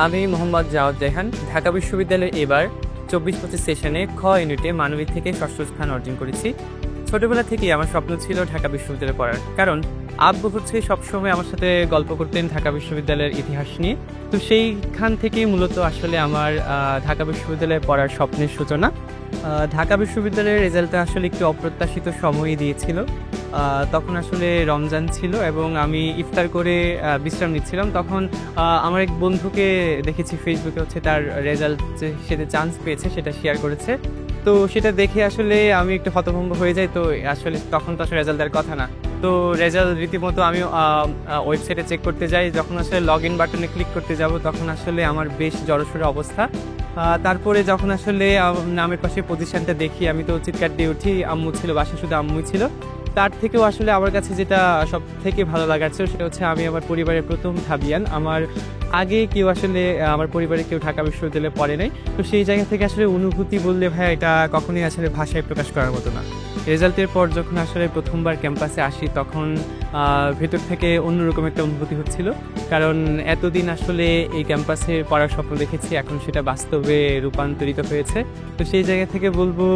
আমি মোহাম্মদ জাওয়াদ জায়হান ঢাকা বিশ্ববিদ্যালয়ে এবার 24-25 সেশনে খ ইউনিটে মানবিক থেকে ষষ্ঠ স্থান অর্জন করেছি। ছোটবেলা থেকেই আমার স্বপ্ন ছিল ঢাকা বিশ্ববিদ্যালয়ে পড়ার, কারণ আব্বু সবসময় আমার সাথে গল্প করতেন ঢাকা বিশ্ববিদ্যালয়ের ইতিহাস নিয়ে। তো সেইখান থেকেই মূলত আসলে আমার ঢাকা বিশ্ববিদ্যালয়ে পড়ার স্বপ্নের সূচনা। ঢাকা বিশ্ববিদ্যালয়ের রেজাল্টটা আসলে একটু অপ্রত্যাশিত সময়ই দিয়েছিল। তখন আসলে রমজান ছিল এবং আমি ইফতার করে বিশ্রাম নিচ্ছিলাম। তখন আমার এক বন্ধুকে দেখেছি ফেসবুকে তার রেজাল্ট সেটা চান্স পেয়েছে, সেটা শেয়ার করেছে। তো সেটা দেখে আসলে আমি একটু হতভম্ব হয়ে যাই। তো আসলে তখন তো আসলে রেজাল্ট দেওয়ার কথা না। তো রেজাল্ট রীতিমতো আমি ওয়েবসাইটে চেক করতে যাই। যখন আসলে লগ ইন বাটনে ক্লিক করতে যাব তখন আসলে আমার বেশ জড়সড় অবস্থা। তারপরে যখন আসলে নামের পাশে পজিশনটা দেখি আমি তো চিৎকার দিয়ে উঠি। আম্মু ছিল বাসায়, শুধু আম্মুই ছিল। তার থেকেও আসলে আমার কাছে যেটা সব থেকে ভালো লাগার ছিল সেটা হচ্ছে আমি আমার পরিবারের প্রথম ঢাবিয়ান। আমার আগে কেউ আসলে আমার পরিবারে কেউ ঢাকা বিশ্ববিদ্যালয়ে পড়ে নাই। তো সেই জায়গা থেকে আসলে অনুভূতি বললে ভাই এটা কখনোই আসলে ভাষায় প্রকাশ করার মতো না। রেজাল্টের পর যখন আসলে প্রথমবার ক্যাম্পাসে আসি তখন ভেতর থেকে অন্যরকম একটা অনুভূতি হচ্ছিল, কারণ এতদিন আসলে এই ক্যাম্পাসে পড়ার স্বপ্ন দেখেছি, এখন সেটা বাস্তবে রূপান্তরিত হয়েছে। তো সেই জায়গা থেকে বলবো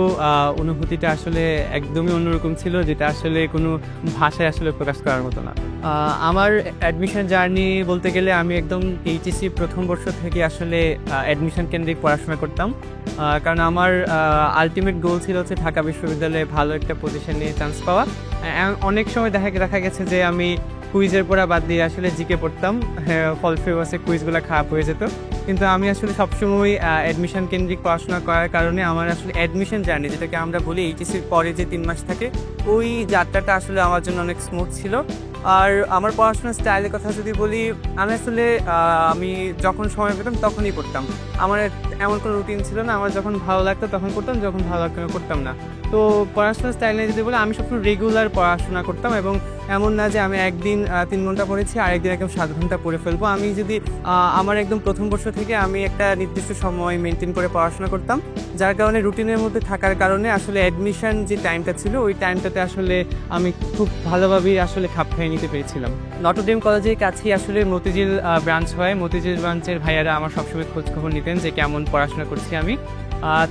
অনুভূতিটা আসলে একদমই অন্যরকম ছিল, যেটা আসলে কোনো ভাষায় আসলে প্রকাশ করার মতো না। আমার অ্যাডমিশন জার্নি বলতে গেলে আমি একদম এইচএসসি প্রথম বর্ষ থেকে আসলে অ্যাডমিশন কেন্দ্রিক পড়াশোনা করতাম, কারণ আমার আলটিমেট গোল ছিল ঢাকা বিশ্ববিদ্যালয়ে ভালো একটা পজিশনে চান্স পাওয়া। অনেক সময় দেখা গেছে যে আমি কুইজের পড়া বাদ দিয়ে আসলে জিকে পড়তাম, ফল ফেভাসে কুইজগুলো খারাপ হয়ে যেত। কিন্তু আমি আসলে সবসময় অ্যাডমিশন কেন্দ্রিক পড়াশোনা করার কারণে আমার আসলে অ্যাডমিশন জার্নি, যেটাকে আমরা বলি এইচএসসির পরে যে 3 মাস থাকে, ওই যাত্রাটা আসলে আমার জন্য অনেক স্মুথ ছিল। আর আমার পড়াশোনার স্টাইলের কথা যদি বলি, আমি আসলে আমি যখন সময় পেতাম তখনই পড়তাম। আমার এমন কোনো রুটিন ছিল না, আমার যখন ভালো লাগতো তখন করতাম, যখন ভালো লাগতো না করতাম না। তো পড়াশোনার স্টাইল নিয়ে যদি বলি, আমি সবসময় রেগুলার পড়াশোনা করতাম এবং এমন না যে আমি একদিন 3 ঘন্টা পড়েছি আর একদিন একদম 7 ঘন্টা পড়ে ফেলবো। আমি যদি আমার একদম প্রথম বর্ষ থেকে আমি একটা নির্দিষ্ট সময় মেনটেন করে পড়াশোনা করতাম, যার কারণে রুটিনের মধ্যে থাকার কারণে আসলে অ্যাডমিশন যে টাইমটা ছিল ওই টাইমটাতে আসলে আমি খুব ভালোভাবেই আসলে খাপ খাইয়ে নিতে পেরেছিলাম। নটরডেম কলেজের কাছেই আসলে মতিঝিল ব্রাঞ্চ হয়। মতিঝিল ব্রাঞ্চের ভাইয়ারা আমার সবসময় খোঁজখবর নিতেন যে কেমন পড়াশোনা করছি আমি।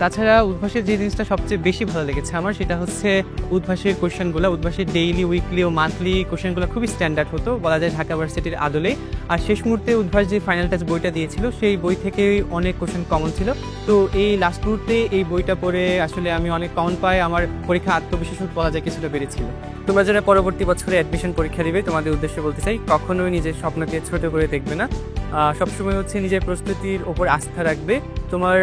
তাছাড়া উদ্ভাসের যে জিনিসটা সবচেয়ে বেশি ভালো লেগেছে আমার, সেটা হচ্ছে উদ্ভাসের কোয়েশ্চেনগুলো। উদ্ভাসের ডেইলি, উইকলি ও মান্থলি কোয়েশ্চেনগুলো খুবই স্ট্যান্ডার্ড হতো, বলা যায় ঢাকা ভার্সিটির আদলে। আর শেষ মুহূর্তে উদ্ভাস যে ফাইনাল টাচ বইটা দিয়েছিল সেই বই থেকেই অনেক কোয়েশ্চেন কমন ছিল। তো এই লাস্ট মুহূর্তে এই বইটা পড়ে আসলে আমি অনেক কমন পাই, আমার পরীক্ষা আত্মবিশ্বাস বলা যায় কিছুটা বেড়েছিল। তোমরা যারা পরবর্তী বছরে অ্যাডমিশন পরীক্ষা দিবে, তোমাদের উদ্দেশ্যে বলতে চাই, কখনোই নিজের স্বপ্নকে ছোট করে দেখবে না। সবসময় নিজের প্রস্তুতির ওপর আস্থা রাখবে। তোমার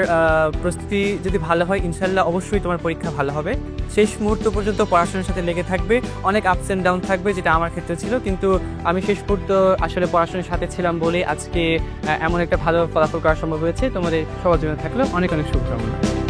প্রস্তুতি যদি ভালো হয় ইনশাল্লাহ অবশ্যই তোমার পরীক্ষা ভালো হবে। শেষ মুহূর্ত পর্যন্ত পড়াশোনার সাথে লেগে থাকবে। অনেক আপস অ্যান্ড ডাউন থাকবে, যেটা আমার ক্ষেত্রে ছিল, কিন্তু আমি শেষ মুহূর্ত আসলে পড়াশোনার সাথে ছিলাম বলে আজকে এমন একটা ভালো ফলাফল করা সম্ভব হয়েছে। তোমাদের সবার জন্য থাকলো অনেক অনেক শুভকামনা।